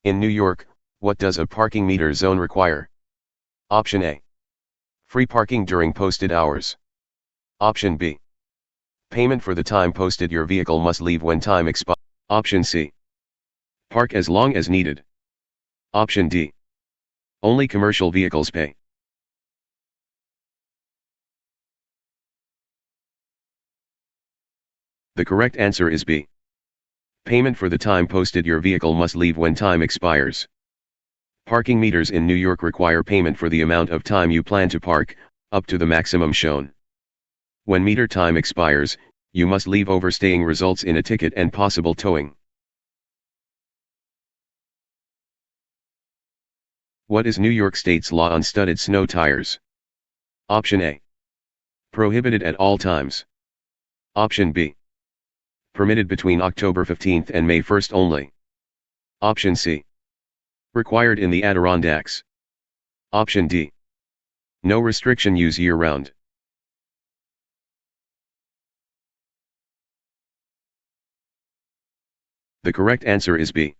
In New York, what does a parking meter zone require? Option A. Free parking during posted hours. Option B. Payment for the time posted. Your vehicle must leave when time expires. Option C. Park as long as needed. Option D. Only commercial vehicles pay. The correct answer is B. Payment for the time posted. Your vehicle must leave when time expires. Parking meters in New York require payment for the amount of time you plan to park, up to the maximum shown. When meter time expires, you must leave. Overstaying results in a ticket and possible towing. What is New York State's law on studded snow tires? Option A. Prohibited at all times. Option B. Permitted between October 15th and May 1st only. Option C. Required in the Adirondacks. Option D. No restriction. Use year-round. The correct answer is B.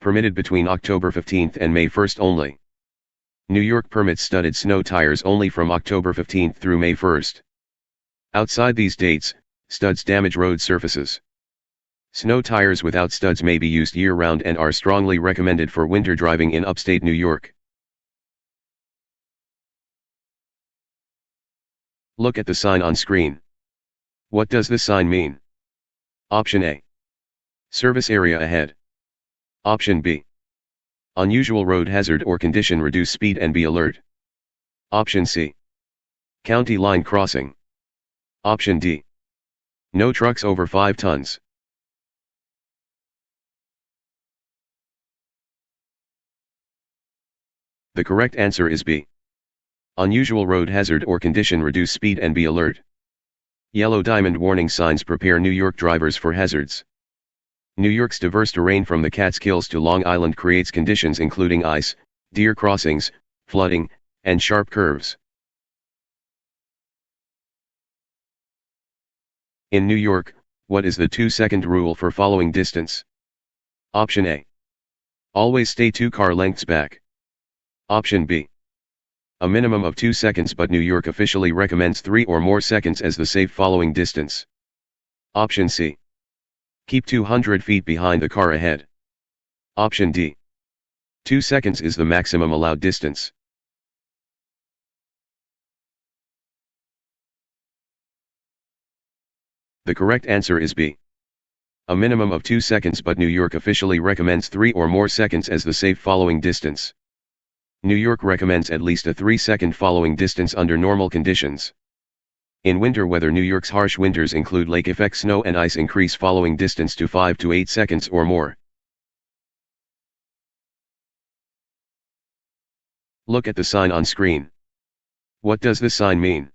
Permitted between October 15th and May 1st only. New York permits studded snow tires only from October 15th through May 1st. Outside these dates, studs damage road surfaces. Snow tires without studs may be used year-round and are strongly recommended for winter driving in upstate New York. Look at the sign on screen. What does this sign mean? Option A. Service area ahead. Option B. Unusual road hazard or condition. Reduce speed and be alert. Option C. County line crossing. Option D. No trucks over 5 tons. The correct answer is B. Unusual road hazard or condition. Reduce speed and be alert. Yellow diamond warning signs prepare New York drivers for hazards. New York's diverse terrain from the Catskills to Long Island creates conditions including ice, deer crossings, flooding, and sharp curves. In New York, what is the 2-second rule for following distance? Option A. Always stay 2 car lengths back. Option B. A minimum of 2 seconds, but New York officially recommends 3 or more seconds as the safe following distance. Option C. Keep 200 feet behind the car ahead. Option D. 2 seconds is the maximum allowed distance. The correct answer is B. A minimum of 2 seconds, but New York officially recommends 3 or more seconds as the safe following distance. New York recommends at least a 3-second following distance under normal conditions. In winter weather, New York's harsh winters include lake effect snow and ice, increase following distance to 5 to 8 seconds or more. Look at the sign on screen. What does this sign mean?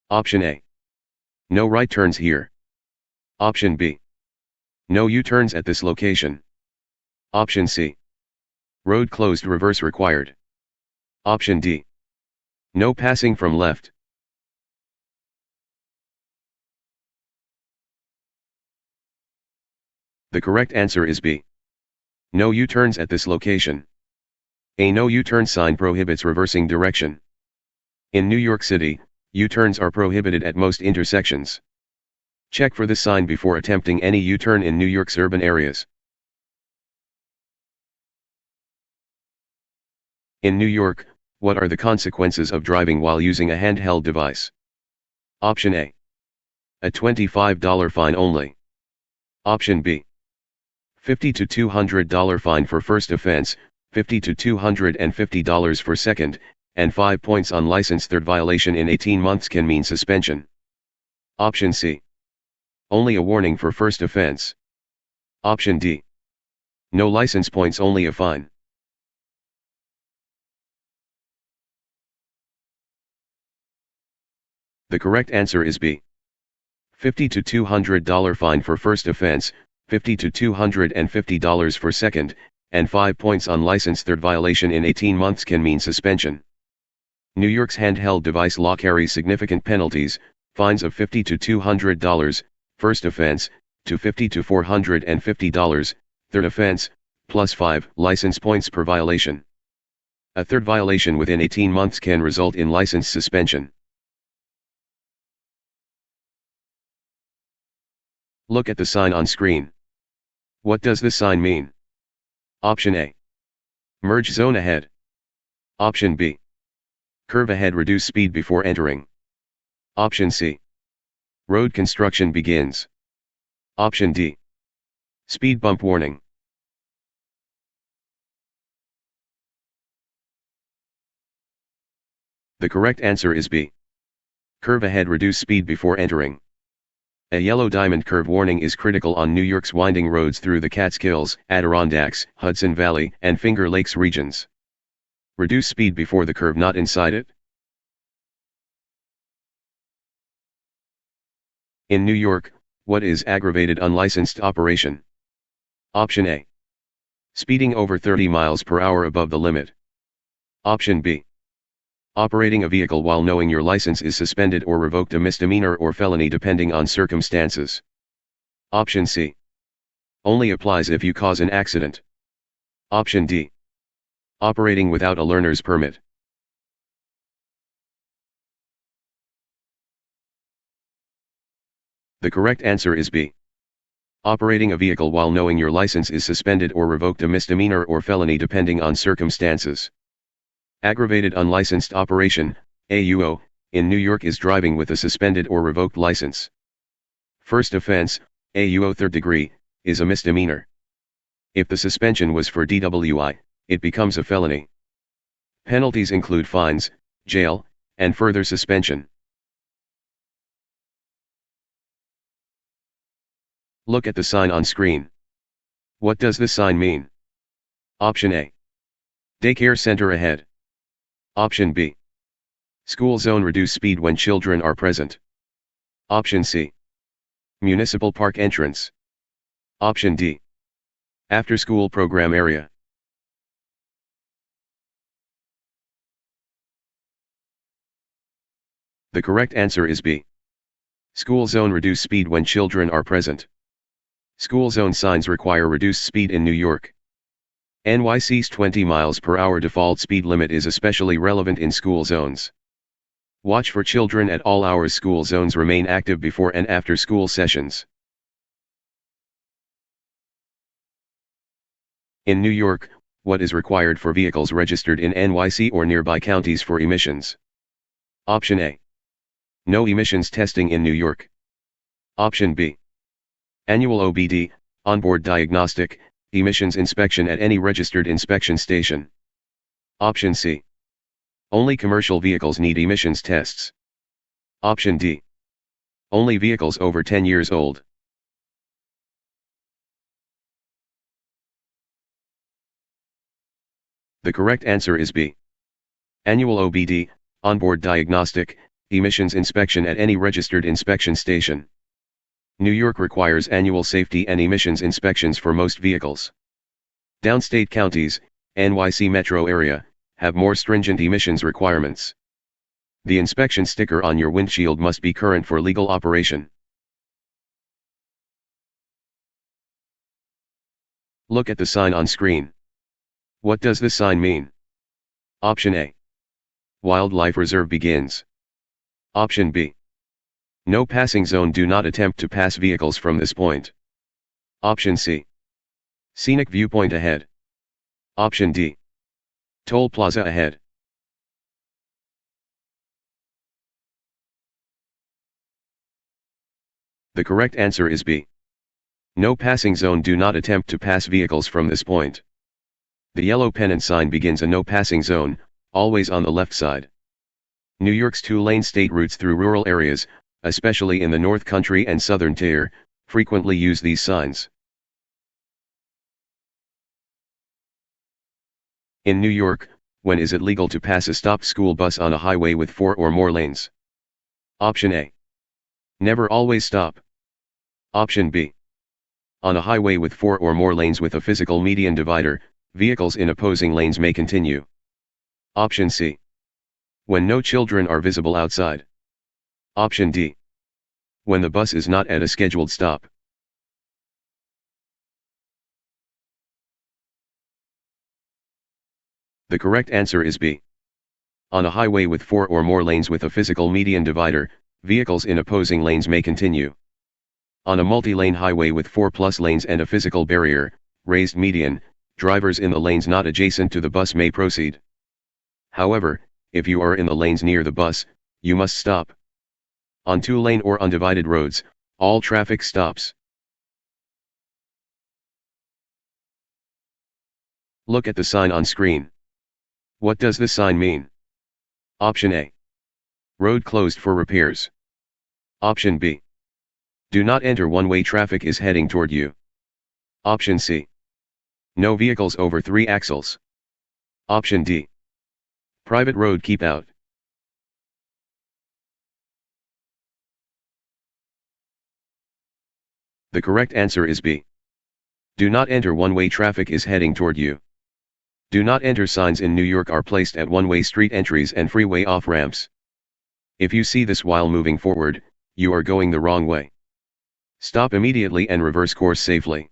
Option A. No right turns here. Option B. No U-turns at this location. Option C. Road closed, reverse required. Option D. No passing from left. The correct answer is B. No U-turns at this location. A no U-turn sign prohibits reversing direction. In New York City, U-turns are prohibited at most intersections. Check for this sign before attempting any U-turn in New York's urban areas. In New York, what are the consequences of driving while using a handheld device? Option A. A $25 fine only. Option B. $50 to $200 fine for first offense, $50 to $250 for second, and 5 points on license. Third violation in 18 months can mean suspension. Option C. Only a warning for first offense. Option D. No license points, only a fine. The correct answer is B. $50 to $200 fine for first offense, $50 to $250 for second, and 5 points on license. Third violation in 18 months can mean suspension. New York's handheld device law carries significant penalties, fines of $50 to $200, first offense, to $50 to $450, third offense, plus 5 license points per violation. A third violation within 18 months can result in license suspension. Look at the sign on screen. What does this sign mean? Option A. Merge zone ahead. Option B. Curve ahead, reduce speed before entering. Option C. Road construction begins. Option D. Speed bump warning. The correct answer is B. Curve ahead, reduce speed before entering. A yellow diamond curve warning is critical on New York's winding roads through the Catskills, Adirondacks, Hudson Valley, and Finger Lakes regions. Reduce speed before the curve, not inside it. In New York, what is aggravated unlicensed operation? Option A. Speeding over 30 miles per hour above the limit. Option B. Operating a vehicle while knowing your license is suspended or revoked, a misdemeanor or felony depending on circumstances. Option C. Only applies if you cause an accident. Option D. Operating without a learner's permit. The correct answer is B. Operating a vehicle while knowing your license is suspended or revoked, a misdemeanor or felony depending on circumstances. Aggravated unlicensed operation, AUO, in New York is driving with a suspended or revoked license. First offense, AUO third degree, is a misdemeanor. If the suspension was for DWI, it becomes a felony. Penalties include fines, jail, and further suspension. Look at the sign on screen. What does this sign mean? Option A. Daycare center ahead. Option B. School zone, reduce speed when children are present. Option C. Municipal park entrance. Option D. After school program area. The correct answer is B. School zone, reduce speed when children are present. School zone signs require reduced speed in New York. NYC's 20 miles per hour default speed limit is especially relevant in school zones. Watch for children at all hours. School zones remain active before and after school sessions. In New York, what is required for vehicles registered in NYC or nearby counties for emissions? Option A. No emissions testing in New York. Option B. Annual OBD, onboard diagnostic, emissions inspection at any registered inspection station. Option C. Only commercial vehicles need emissions tests. Option D. Only vehicles over 10 years old. The correct answer is B. Annual OBD, onboard diagnostic, emissions inspection at any registered inspection station. New York requires annual safety and emissions inspections for most vehicles. Downstate counties, NYC metro area, have more stringent emissions requirements. The inspection sticker on your windshield must be current for legal operation. Look at the sign on screen. What does this sign mean? Option A. Wildlife reserve begins. Option B. No passing zone, do not attempt to pass vehicles from this point. Option C. Scenic viewpoint ahead. Option D. Toll plaza ahead. The correct answer is B. No passing zone, do not attempt to pass vehicles from this point. The yellow pennant sign begins a no passing zone, always on the left side. New York's two-lane state routes through rural areas, especially in the North Country and Southern Tier, frequently use these signs. In New York, when is it legal to pass a stopped school bus on a highway with 4 or more lanes? Option A. Never, always stop. Option B. On a highway with 4 or more lanes with a physical median divider, vehicles in opposing lanes may continue. Option C. When no children are visible outside. Option D. When the bus is not at a scheduled stop. The correct answer is B. On a highway with 4 or more lanes with a physical median divider, vehicles in opposing lanes may continue. On a multi-lane highway with 4+ lanes and a physical barrier, raised median, drivers in the lanes not adjacent to the bus may proceed. However, if you are in the lanes near the bus, you must stop. On 2-lane or undivided roads, all traffic stops. Look at the sign on screen. What does this sign mean? Option A. Road closed for repairs. Option B. Do not enter, one-way traffic is heading toward you. Option C. No vehicles over 3 axles. Option D. Private road, keep out. The correct answer is B. Do not enter, one-way traffic is heading toward you. Do not enter signs in New York are placed at one-way street entries and freeway off-ramps. If you see this while moving forward, you are going the wrong way. Stop immediately and reverse course safely.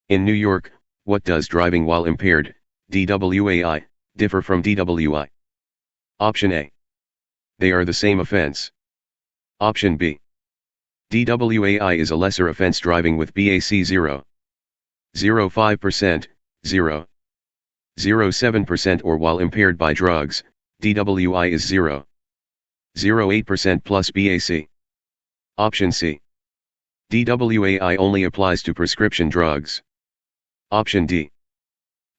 In New York, what does driving while impaired, DWAI, differ from DWI? Option A. They are the same offense. Option B. DWAI is a lesser offense, driving with BAC 0.05%, 0.07% or while impaired by drugs, DWI is 0.08% plus BAC. Option C. DWAI only applies to prescription drugs. Option D.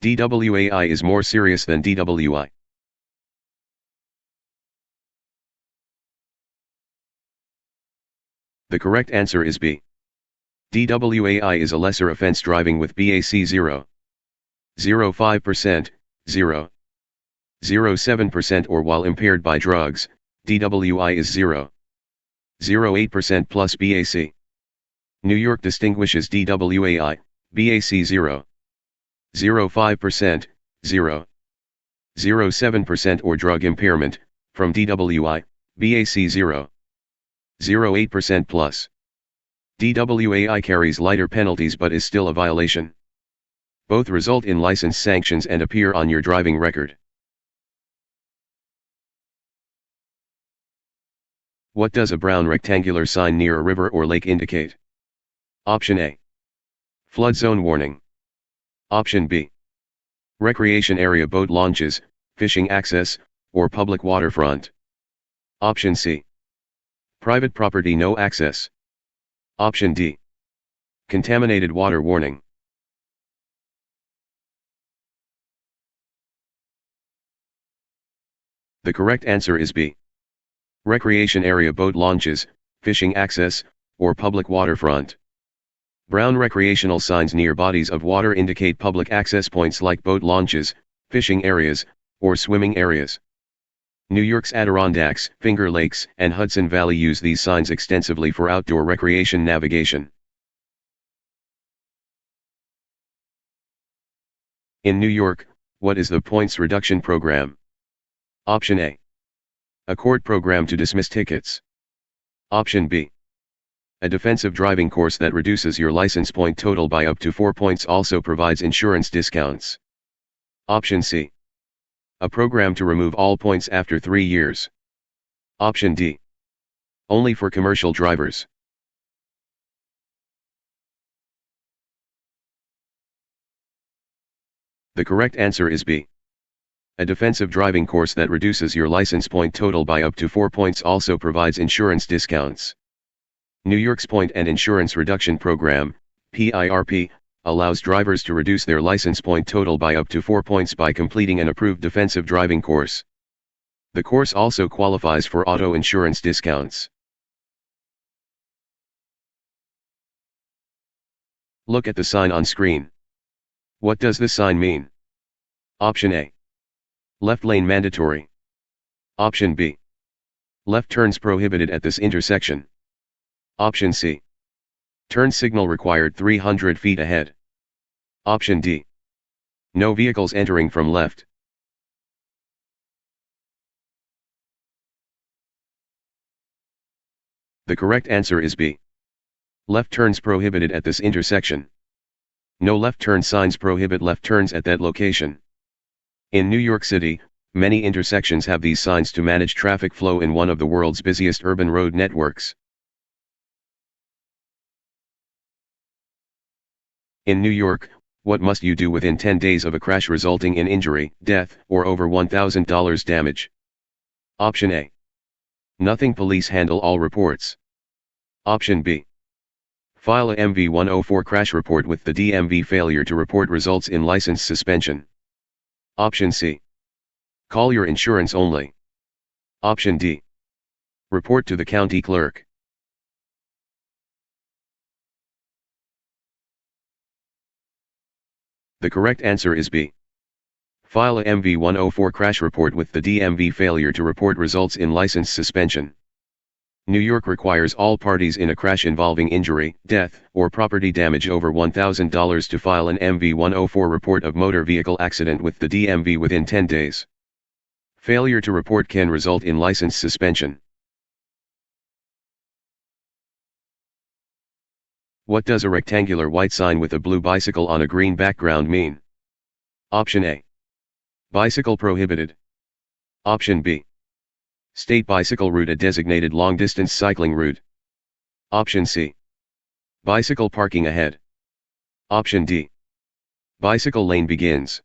DWAI is more serious than DWI. The correct answer is B. DWAI is a lesser offense, driving with BAC 0.05%, 0.07% or while impaired by drugs, DWI is 0.08% plus BAC. New York distinguishes DWAI, BAC 0.05%, 0.07% or drug impairment, from DWI, BAC 0.08% plus. DWAI carries lighter penalties but is still a violation. Both result in license sanctions and appear on your driving record. What does a brown rectangular sign near a river or lake indicate? Option A. Flood zone warning. Option B. Recreation area, boat launches, fishing access, or public waterfront. Option C. Private property, no access. Option D. Contaminated water warning. The correct answer is B. Recreation area, boat launches, fishing access, or public waterfront. Brown recreational signs near bodies of water indicate public access points like boat launches, fishing areas, or swimming areas. New York's Adirondacks, Finger Lakes, and Hudson Valley use these signs extensively for outdoor recreation navigation. In New York, what is the points reduction program? Option A. A court program to dismiss tickets. Option B. A defensive driving course that reduces your license point total by up to 4 points, also provides insurance discounts. Option C. A program to remove all points after 3 years. Option D. Only for commercial drivers. The correct answer is B. A defensive driving course that reduces your license point total by up to 4 points also provides insurance discounts. New York's Point and Insurance Reduction Program, PIRP, allows drivers to reduce their license point total by up to 4 points by completing an approved defensive driving course. The course also qualifies for auto insurance discounts. Look at the sign on screen. What does this sign mean? Option A. Left lane mandatory. Option B. Left turns prohibited at this intersection. Option C. Turn signal required 300 feet ahead. Option D. No vehicles entering from left. The correct answer is B. Left turns prohibited at this intersection. No left turn signs prohibit left turns at that location. In New York City, many intersections have these signs to manage traffic flow in one of the world's busiest urban road networks. In New York, what must you do within 10 days of a crash resulting in injury, death, or over $1,000 damage? Option A. Nothing. Police handle all reports. Option B. File a MV-104 crash report with the DMV. Failure to report results in license suspension. Option C. Call your insurance only. Option D. Report to the county clerk. The correct answer is B. File a MV-104 crash report with the DMV. Failure to report results in license suspension. New York requires all parties in a crash involving injury, death, or property damage over $1,000 to file an MV-104 report of motor vehicle accident with the DMV within 10 days. Failure to report can result in license suspension. What does a rectangular white sign with a blue bicycle on a green background mean? Option A. Bicycle prohibited. Option B. State bicycle route, a designated long-distance cycling route. Option C. Bicycle parking ahead. Option D. Bicycle lane begins.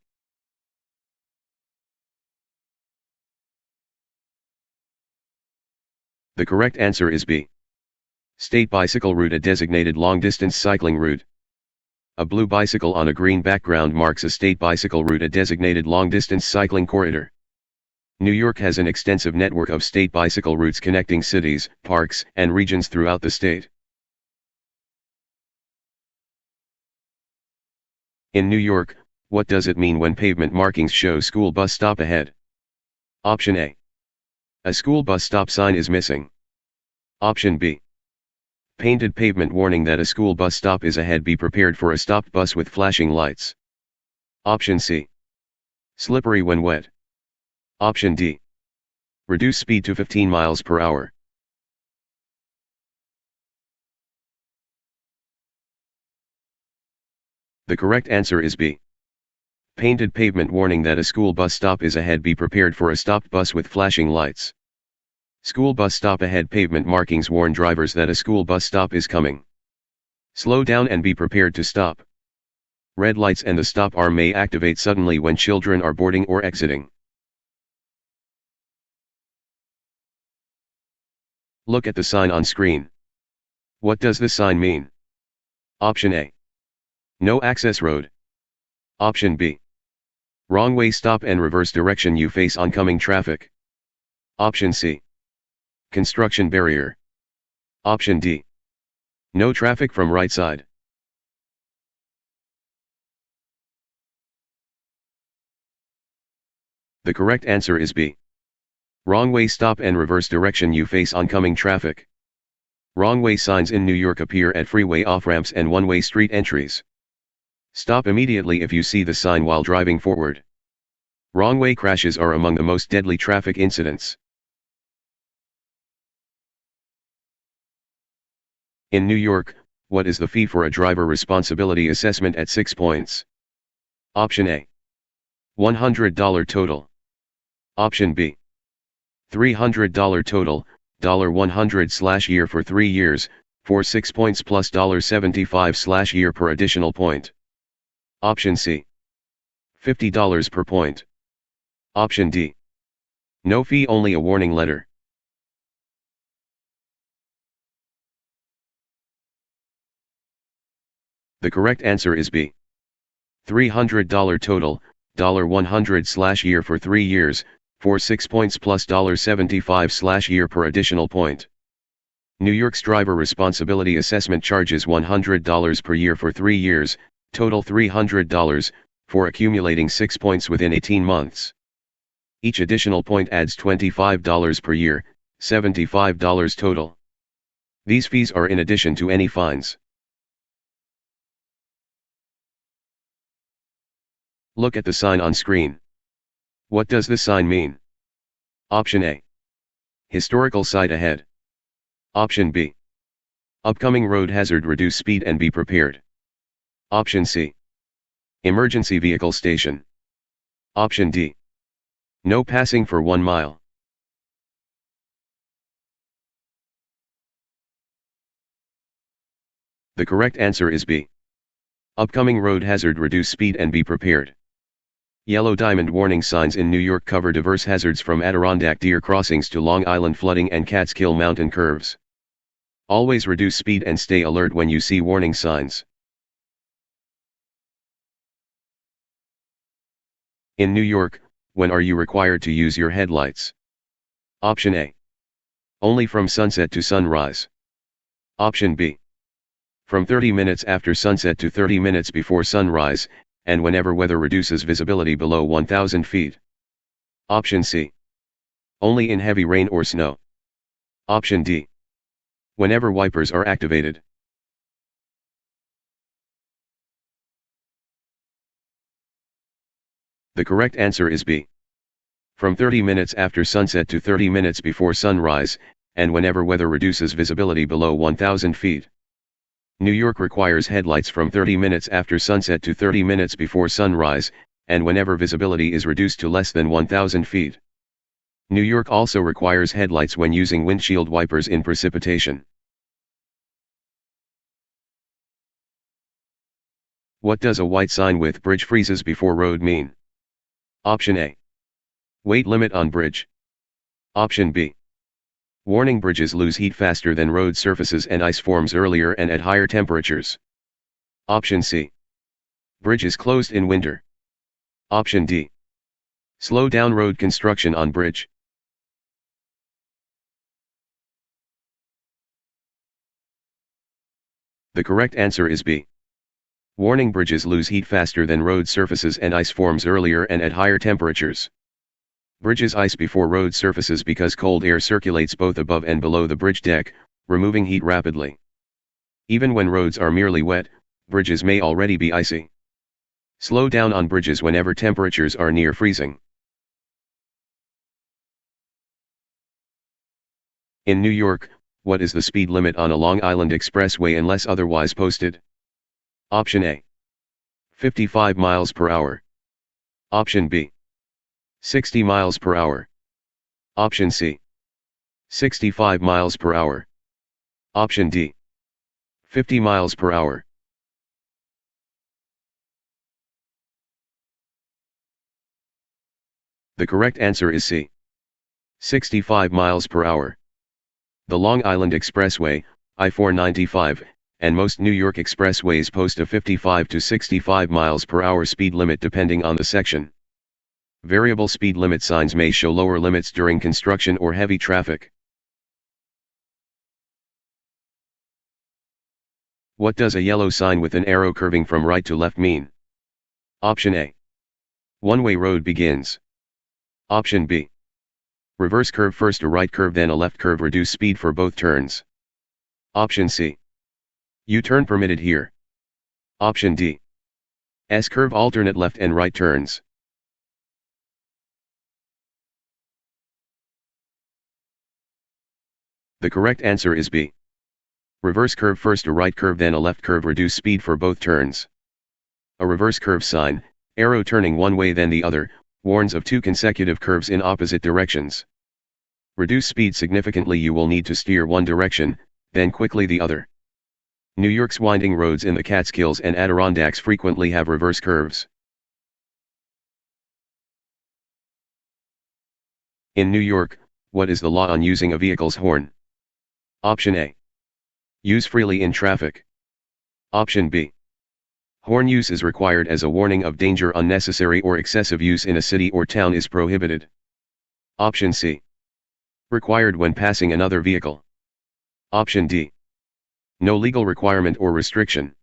The correct answer is B. State bicycle route, a designated long-distance cycling route. A blue bicycle on a green background marks a state bicycle route, a designated long-distance cycling corridor. New York has an extensive network of state bicycle routes connecting cities, parks, and regions throughout the state. In New York, what does it mean when pavement markings show school bus stop ahead? Option A. A school bus stop sign is missing. Option B. Painted pavement warning that a school bus stop is ahead. Be prepared for a stopped bus with flashing lights. Option C. Slippery when wet. Option D. Reduce speed to 15 miles per hour. The correct answer is B. Painted pavement warning that a school bus stop is ahead. Be prepared for a stopped bus with flashing lights. School bus stop ahead pavement markings warn drivers that a school bus stop is coming. Slow down and be prepared to stop. Red lights and the stop arm may activate suddenly when children are boarding or exiting. Look at the sign on screen. What does this sign mean? Option A. No access road. Option B. Wrong way, stop and reverse direction, you face oncoming traffic. Option C. Construction barrier. Option D. No traffic from right side. The correct answer is B. Wrong way, stop and reverse direction, you face oncoming traffic. Wrong way signs in New York appear at freeway off-ramps and one-way street entries. Stop immediately if you see the sign while driving forward. Wrong way crashes are among the most deadly traffic incidents. In New York, what is the fee for a driver responsibility assessment at 6 points? Option A. $100 total. Option B. $300 total, $100/year for 3 years, for 6 points plus $75/year per additional point. Option C. $50 per point. Option D. No fee, only a warning letter. The correct answer is B. $300 total, $100/year for 3 years, for 6 points plus $75/year per additional point. New York's driver responsibility assessment charges $100 per year for 3 years, total $300, for accumulating 6 points within 18 months. Each additional point adds $25 per year, $75 total. These fees are in addition to any fines. Look at the sign on screen. What does this sign mean? Option A. Historical site ahead. Option B. Upcoming road hazard, reduce speed and be prepared. Option C. Emergency vehicle station. Option D. No passing for 1 mile. The correct answer is B. Upcoming road hazard, reduce speed and be prepared. Yellow diamond warning signs in New York cover diverse hazards from Adirondack deer crossings to Long Island flooding and Catskill mountain curves. Always reduce speed and stay alert when you see warning signs. In New York, when are you required to use your headlights? Option A. Only from sunset to sunrise. Option B. From 30 minutes after sunset to 30 minutes before sunrise, and whenever weather reduces visibility below 1,000 feet. Option C. Only in heavy rain or snow. Option D. Whenever wipers are activated. The correct answer is B. From 30 minutes after sunset to 30 minutes before sunrise, and whenever weather reduces visibility below 1,000 feet. New York requires headlights from 30 minutes after sunset to 30 minutes before sunrise, and whenever visibility is reduced to less than 1,000 feet. New York also requires headlights when using windshield wipers in precipitation. What does a white sign with bridge freezes before road mean? Option A. Weight limit on bridge. Option B. Warning, bridges lose heat faster than road surfaces and ice forms earlier and at higher temperatures. Option C. Bridge is closed in winter. Option D. Slow down road construction on bridge. The correct answer is B. Warning, bridges lose heat faster than road surfaces and ice forms earlier and at higher temperatures. Bridges ice before road surfaces because cold air circulates both above and below the bridge deck, removing heat rapidly. Even when roads are merely wet, bridges may already be icy. Slow down on bridges whenever temperatures are near freezing. In New York, what is the speed limit on a Long Island Expressway unless otherwise posted? Option A. 55 miles per hour. Option B. 60 miles per hour. Option C. 65 miles per hour. Option D. 50 miles per hour. The correct answer is C. 65 miles per hour. The Long Island Expressway, I-495, and most New York expressways post a 55 to 65 miles per hour speed limit depending on the section. Variable speed limit signs may show lower limits during construction or heavy traffic. What does a yellow sign with an arrow curving from right to left mean? Option A. One-way road begins. Option B. Reverse curve, first a right curve then a left curve, reduce speed for both turns. Option C. U-turn permitted here. Option D. S-curve, alternate left and right turns. The correct answer is B. Reverse curve, first a right curve then a left curve, reduce speed for both turns. A reverse curve sign, arrow turning one way then the other, warns of two consecutive curves in opposite directions. Reduce speed significantly, you will need to steer one direction, then quickly the other. New York's winding roads in the Catskills and Adirondacks frequently have reverse curves. In New York, what is the law on using a vehicle's horn? Option A. Use freely in traffic. Option B. Horn use is required as a warning of danger. Unnecessary or excessive use in a city or town is prohibited. Option C. Required when passing another vehicle. Option D. No legal requirement or restriction.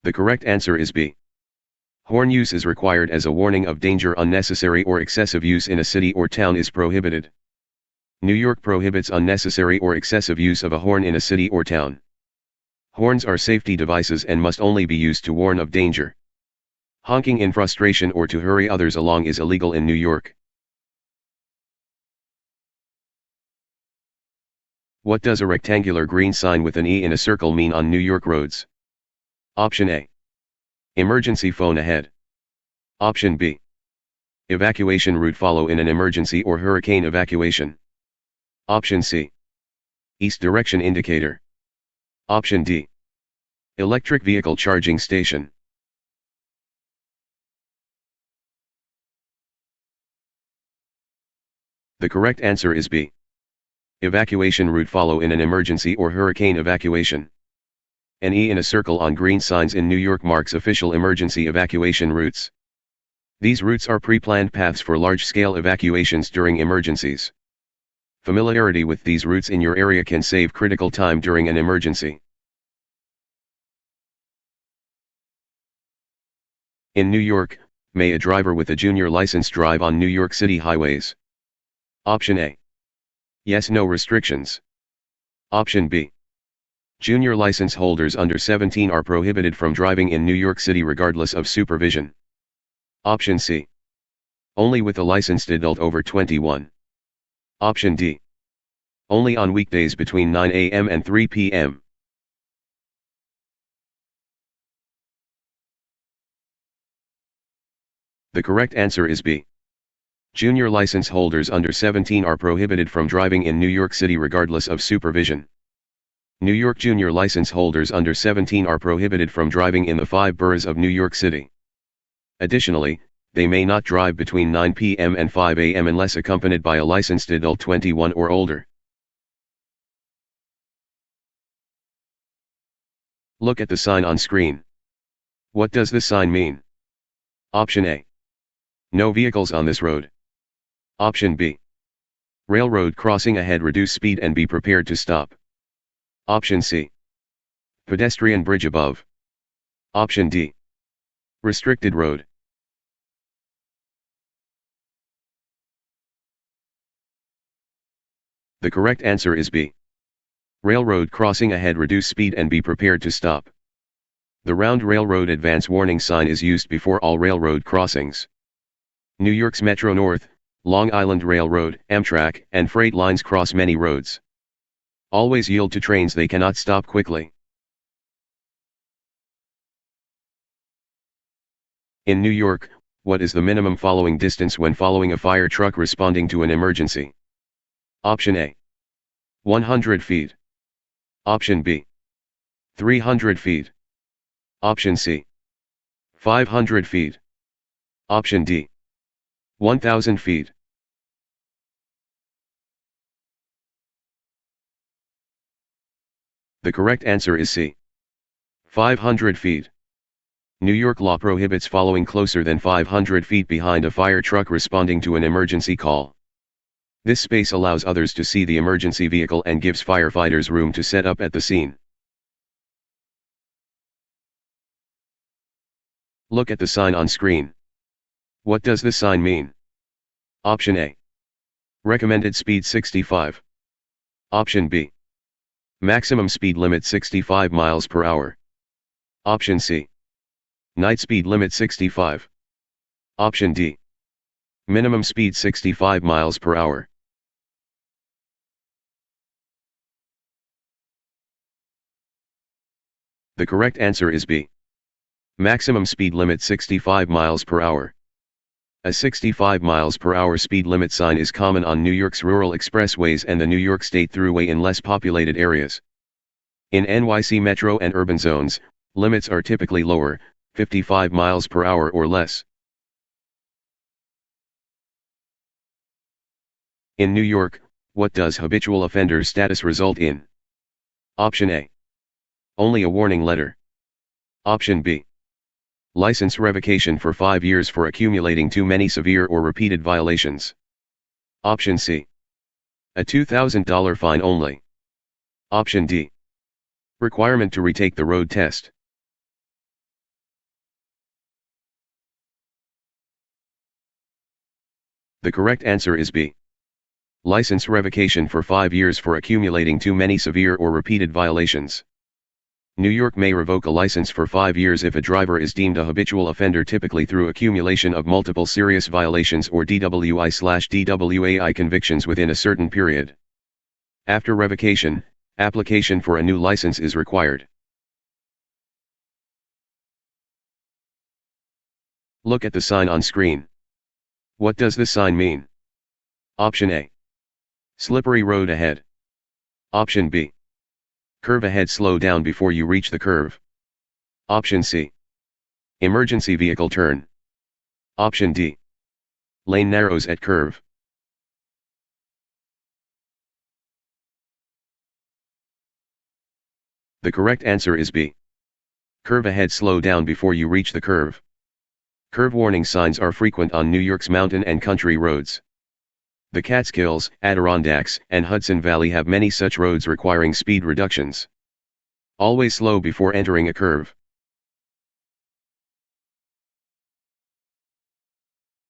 The correct answer is B. Horn use is required as a warning of danger. Unnecessary or excessive use in a city or town is prohibited. New York prohibits unnecessary or excessive use of a horn in a city or town. Horns are safety devices and must only be used to warn of danger. Honking in frustration or to hurry others along is illegal in New York. What does a rectangular green sign with an E in a circle mean on New York roads? Option A. Emergency phone ahead. Option B. Evacuation route follow in an emergency or hurricane evacuation. Option C. East direction indicator. Option D. Electric vehicle charging station. The correct answer is B. Evacuation route follow in an emergency or hurricane evacuation. An E in a circle on green signs in New York marks official emergency evacuation routes. These routes are pre-planned paths for large-scale evacuations during emergencies. Familiarity with these routes in your area can save critical time during an emergency. In New York, may a driver with a junior license drive on New York City highways? Option A. Yes, no restrictions. Option B. Junior license holders under 17 are prohibited from driving in New York City regardless of supervision. Option C. Only with a licensed adult over 21. Option D. Only on weekdays between 9 a.m. and 3 p.m. The correct answer is B. Junior license holders under 17 are prohibited from driving in New York City regardless of supervision. New York junior license holders under 17 are prohibited from driving in the 5 boroughs of New York City. Additionally, they may not drive between 9 p.m. and 5 a.m. unless accompanied by a licensed adult 21 or older. Look at the sign on screen. What does this sign mean? Option A. No vehicles on this road. Option B. Railroad crossing ahead, reduce speed and be prepared to stop. Option C. Pedestrian bridge above. Option D. Restricted road. The correct answer is B. Railroad crossing ahead, reduce speed and be prepared to stop. The round railroad advance warning sign is used before all railroad crossings. New York's Metro North, Long Island Railroad, Amtrak, and freight lines cross many roads. Always yield to trains, they cannot stop quickly. In New York, what is the minimum following distance when following a fire truck responding to an emergency? Option A. 100 feet. Option B. 300 feet. Option C. 500 feet. Option D. 1,000 feet. The correct answer is C. 500 feet. New York law prohibits following closer than 500 feet behind a fire truck responding to an emergency call. This space allows others to see the emergency vehicle and gives firefighters room to set up at the scene. Look at the sign on screen. What does this sign mean? Option A. Recommended speed 65. Option B. Maximum speed limit 65 miles per hour. Option C. Night speed limit 65. Option D. Minimum speed 65 miles per hour. The correct answer is B. Maximum speed limit 65 miles per hour. A 65 miles per hour speed limit sign is common on New York's rural expressways and the New York State Thruway in less populated areas. In NYC metro and urban zones, limits are typically lower, 55 miles per hour or less. In New York, what does habitual offender status result in? Option A. Only a warning letter. Option B. License revocation for 5 years for accumulating too many severe or repeated violations. Option C. A $2,000 fine only. Option D. Requirement to retake the road test. The correct answer is B. License revocation for 5 years for accumulating too many severe or repeated violations. New York may revoke a license for 5 years if a driver is deemed a habitual offender, typically through accumulation of multiple serious violations or DWI/DWAI convictions within a certain period. After revocation, application for a new license is required. Look at the sign on screen. What does this sign mean? Option A. Slippery road ahead. Option B. Curve ahead, slow down before you reach the curve. Option C. Emergency vehicle turn. Option D. Lane narrows at curve. The correct answer is B. Curve ahead, slow down before you reach the curve. Curve warning signs are frequent on New York's mountain and country roads. The Catskills, Adirondacks, and Hudson Valley have many such roads requiring speed reductions. Always slow before entering a curve.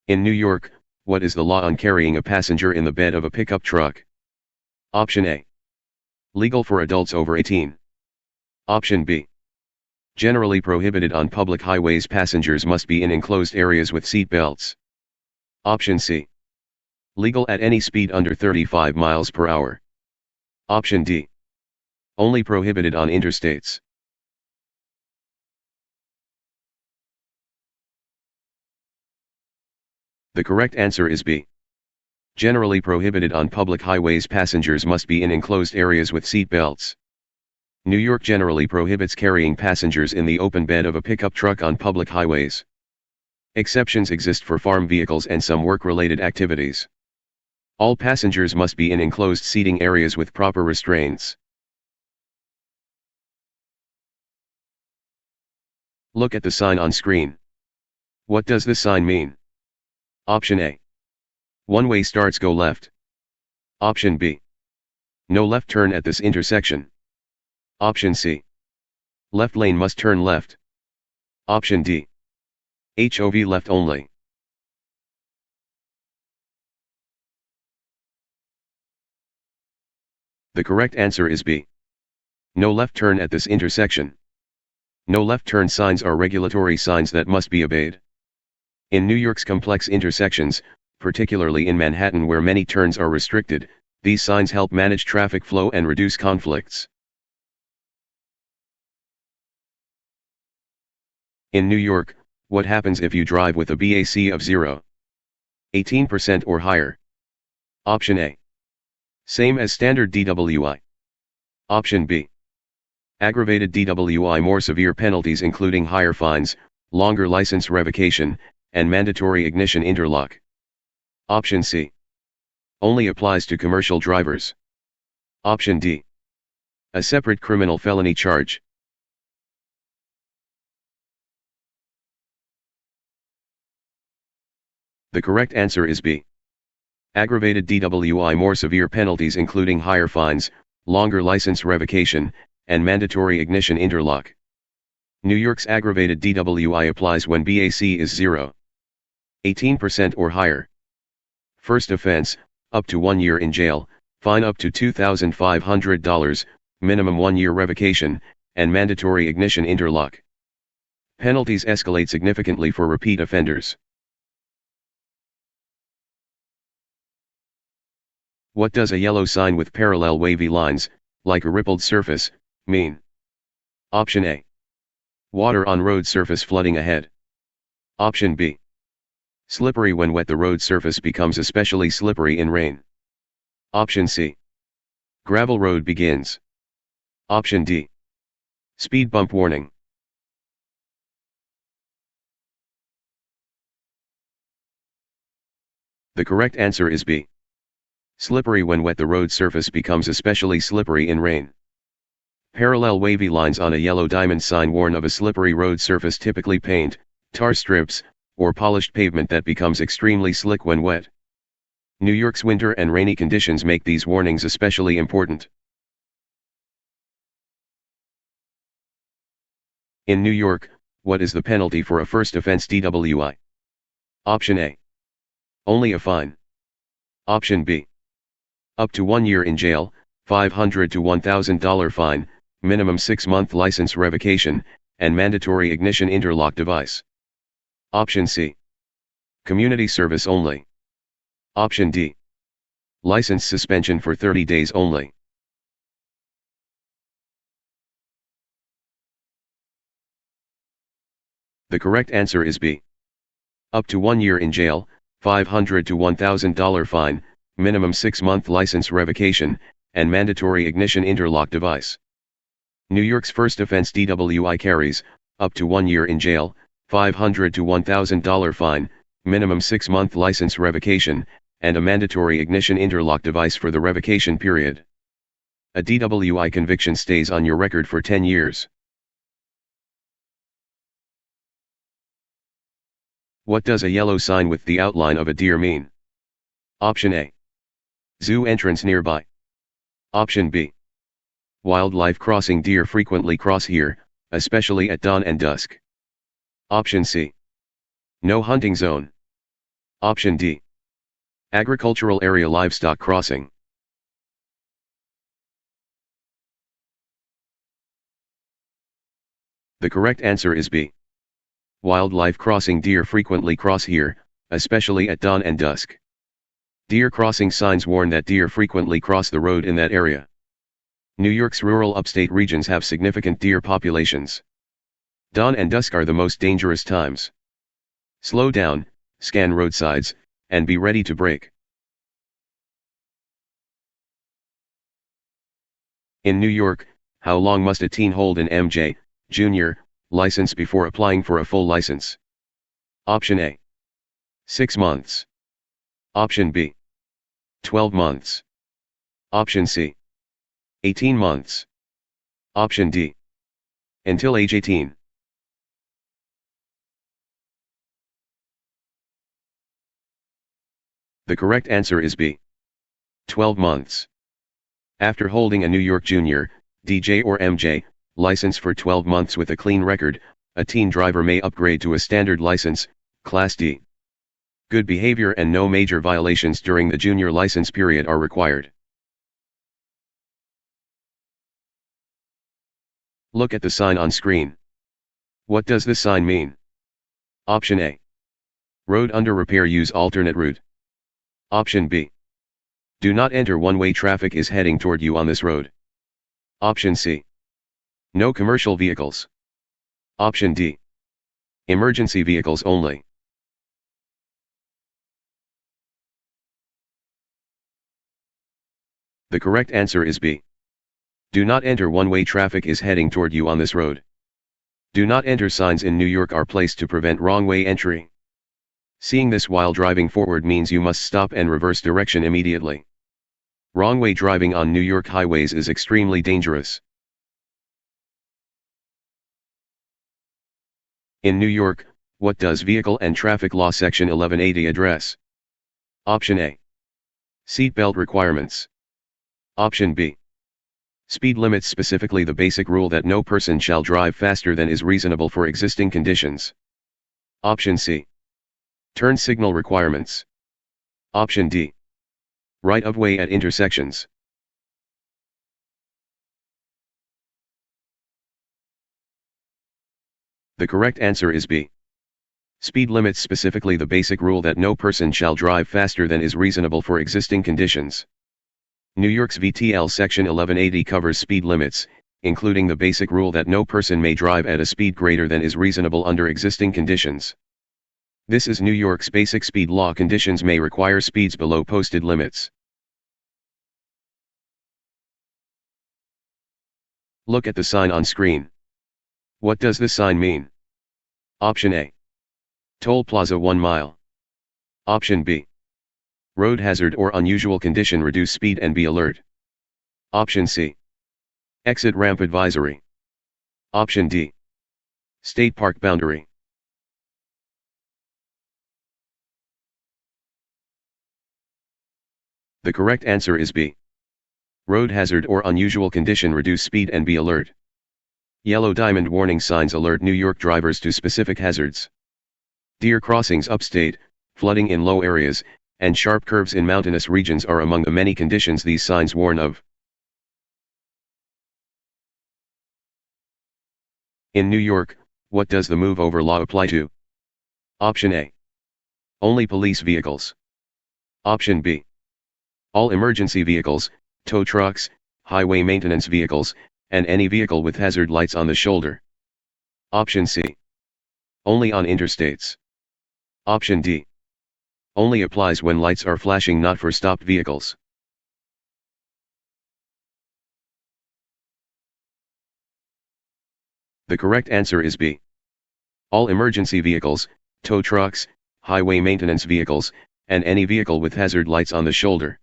In New York, what is the law on carrying a passenger in the bed of a pickup truck? Option A. Legal for adults over 18. Option B. Generally prohibited on public highways. Passengers must be in enclosed areas with seat belts. Option C. Legal at any speed under 35 miles per hour. Option D. Only prohibited on interstates. The correct answer is B. Generally prohibited on public highways. Passengers must be in enclosed areas with seat belts. New York generally prohibits carrying passengers in the open bed of a pickup truck on public highways. Exceptions exist for farm vehicles and some work-related activities. All passengers must be in enclosed seating areas with proper restraints. Look at the sign on screen. What does this sign mean? Option A. One-way starts, go left. Option B. No left turn at this intersection. Option C. Left lane must turn left. Option D. HOV left only. The correct answer is B. No left turn at this intersection. No left turn signs are regulatory signs that must be obeyed. In New York's complex intersections, particularly in Manhattan where many turns are restricted, these signs help manage traffic flow and reduce conflicts. In New York, what happens if you drive with a BAC of 0.18% or higher? Option A. Same as standard DWI. Option B. Aggravated DWI, more severe penalties including higher fines, longer license revocation, and mandatory ignition interlock. Option C. Only applies to commercial drivers. Option D. A separate criminal felony charge. The correct answer is B. Aggravated DWI, more severe penalties including higher fines, longer license revocation, and mandatory ignition interlock. New York's aggravated DWI applies when BAC is 0.18% or higher. First offense, up to 1 year in jail, fine up to $2,500, minimum 1 year revocation, and mandatory ignition interlock. Penalties escalate significantly for repeat offenders. What does a yellow sign with parallel wavy lines, like a rippled surface, mean? Option A. Water on road surface flooding ahead. Option B. Slippery when wet, the road surface becomes especially slippery in rain. Option C. Gravel road begins. Option D. Speed bump warning. The correct answer is B. Slippery when wet, the road surface becomes especially slippery in rain. Parallel wavy lines on a yellow diamond sign warn of a slippery road surface, typically paint, tar strips, or polished pavement that becomes extremely slick when wet. New York's winter and rainy conditions make these warnings especially important. In New York, what is the penalty for a first offense DWI? Option A. Only a fine. Option B. Up to 1 year in jail, $500 to $1,000 fine, minimum 6-month license revocation, and mandatory ignition interlock device. Option C. Community service only. Option D. License suspension for 30 days only. The correct answer is B. Up to 1 year in jail, $500 to $1,000 fine, minimum 6-month license revocation, and mandatory ignition interlock device. New York's first offense DWI carries, up to 1 year in jail, $500 to $1,000 fine, minimum 6-month license revocation, and a mandatory ignition interlock device for the revocation period. A DWI conviction stays on your record for 10 years. What does a yellow sign with the outline of a deer mean? Option A. Zoo entrance nearby. Option B. Wildlife crossing. Deer frequently cross here, especially at dawn and dusk. Option C. No hunting zone. Option D. Agricultural area. Livestock crossing. The correct answer is B. Wildlife crossing. Deer frequently cross here, especially at dawn and dusk. Deer crossing signs warn that deer frequently cross the road in that area. New York's rural upstate regions have significant deer populations. Dawn and dusk are the most dangerous times. Slow down, scan roadsides, and be ready to brake. In New York, how long must a teen hold an MJ, junior, license before applying for a full license? Option A. 6 months. Option B. 12 months. Option C. 18 months. Option D. Until age 18. The correct answer is B. 12 months. After holding a New York Junior, DJ or MJ, license for 12 months with a clean record, a teen driver may upgrade to a standard license, Class D. Good behavior and no major violations during the junior license period are required. Look at the sign on screen. What does this sign mean? Option A. Road under repair. Use alternate route. Option B. Do not enter. One-way traffic is heading toward you on this road. Option C. No commercial vehicles. Option D. Emergency vehicles only. The correct answer is B. Do not enter. One-way traffic is heading toward you on this road. Do not enter signs in New York are placed to prevent wrong-way entry. Seeing this while driving forward means you must stop and reverse direction immediately. Wrong-way driving on New York highways is extremely dangerous. In New York, what does Vehicle and Traffic Law Section 1180 address? Option A. Seatbelt requirements. Option B. Speed limits, specifically the basic rule that no person shall drive faster than is reasonable for existing conditions. Option C. Turn signal requirements. Option D. Right-of-way at intersections. The correct answer is B. Speed limits, specifically the basic rule that no person shall drive faster than is reasonable for existing conditions. New York's VTL Section 1180 covers speed limits, including the basic rule that no person may drive at a speed greater than is reasonable under existing conditions. This is New York's basic speed law. Conditions may require speeds below posted limits. Look at the sign on screen. What does this sign mean? Option A. Toll plaza 1 mile. Option B. Road hazard or unusual condition. Reduce speed and be alert. Option C. Exit ramp advisory. Option D. State park boundary. The correct answer is B. Road hazard or unusual condition. Reduce speed and be alert. Yellow diamond warning signs alert New York drivers to specific hazards. Deer crossings upstate, flooding in low areas, and sharp curves in mountainous regions are among the many conditions these signs warn of. In New York, what does the move over law apply to? Option A. Only police vehicles. Option B. All emergency vehicles, tow trucks, highway maintenance vehicles, and any vehicle with hazard lights on the shoulder. Option C. Only on interstates. Option D. Only applies when lights are flashing, not for stopped vehicles. The correct answer is B. All emergency vehicles, tow trucks, highway maintenance vehicles, and any vehicle with hazard lights on the shoulder.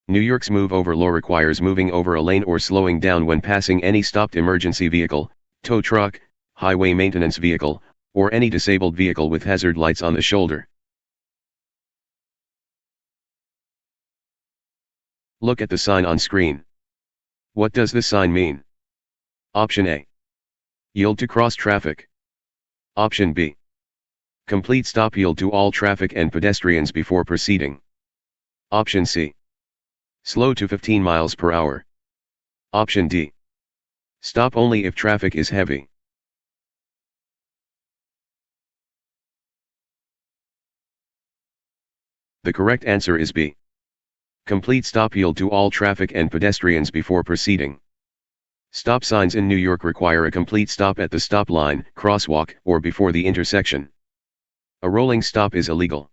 New York's move over law requires moving over a lane or slowing down when passing any stopped emergency vehicle, tow truck, highway maintenance vehicle, or any disabled vehicle with hazard lights on the shoulder. Look at the sign on screen. What does this sign mean? Option A. Yield to cross traffic. Option B. Complete stop, yield to all traffic and pedestrians before proceeding. Option C. Slow to 15 miles per hour. Option D. Stop only if traffic is heavy. The correct answer is B. Complete stop, yield to all traffic and pedestrians before proceeding. Stop signs in New York require a complete stop at the stop line, crosswalk, or before the intersection. A rolling stop is illegal.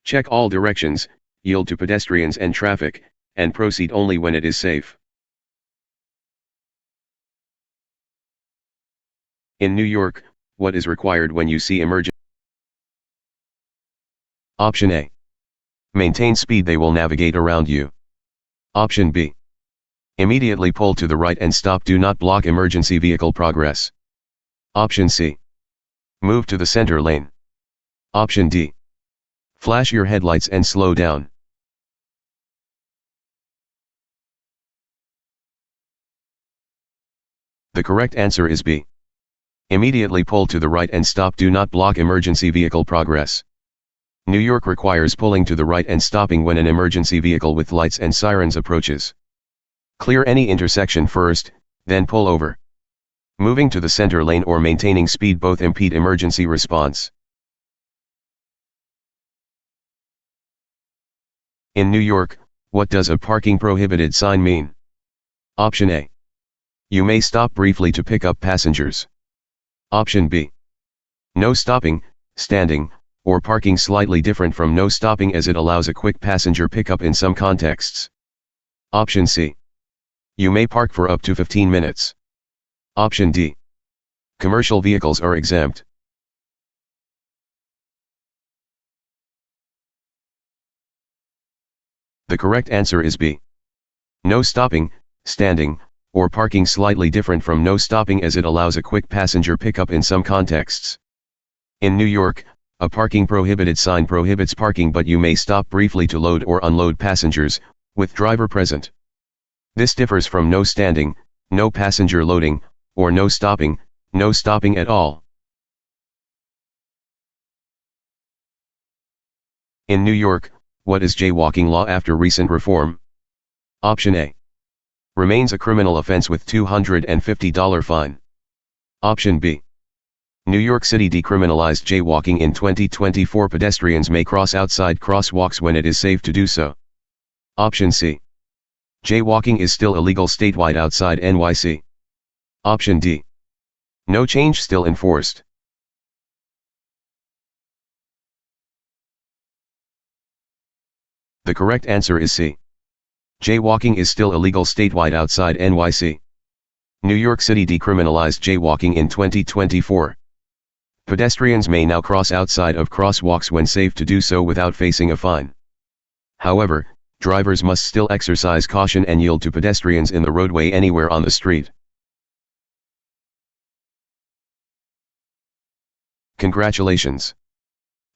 Check all directions, yield to pedestrians and traffic, and proceed only when it is safe. In New York, what is required when you see emergency? Option A. Maintain speed, they will navigate around you. Option B. Immediately pull to the right and stop, do not block emergency vehicle progress. Option C. Move to the center lane. Option D. Flash your headlights and slow down. The correct answer is B. Immediately pull to the right and stop, do not block emergency vehicle progress. New York requires pulling to the right and stopping when an emergency vehicle with lights and sirens approaches. Clear any intersection first, then pull over. Moving to the center lane or maintaining speed both impede emergency response. In New York, what does a parking prohibited sign mean? Option A. You may stop briefly to pick up passengers. Option B. No stopping, standing, or parking, slightly different from no stopping as it allows a quick passenger pickup in some contexts. Option C. You may park for up to 15 minutes. Option D. Commercial vehicles are exempt. The correct answer is B. No stopping, standing, or parking, slightly different from no stopping as it allows a quick passenger pickup in some contexts. In New York, a parking prohibited sign prohibits parking, but you may stop briefly to load or unload passengers, with driver present. This differs from no standing, no passenger loading, or no stopping at all. In New York, what is jaywalking law after recent reform? Option A. Remains a criminal offense with $250 fine. Option B. New York City decriminalized jaywalking in 2024. Pedestrians may cross outside crosswalks when it is safe to do so. Option C. Jaywalking is still illegal statewide outside NYC. Option D. No change, still enforced. The correct answer is C. Jaywalking is still illegal statewide outside NYC. New York City decriminalized jaywalking in 2024. Pedestrians may now cross outside of crosswalks when safe to do so without facing a fine. However, drivers must still exercise caution and yield to pedestrians in the roadway anywhere on the street. Congratulations!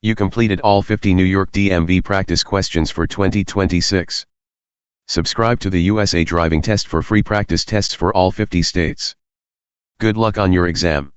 You completed all 50 New York DMV practice questions for 2026. Subscribe to the USA Driving Test for free practice tests for all 50 states. Good luck on your exam.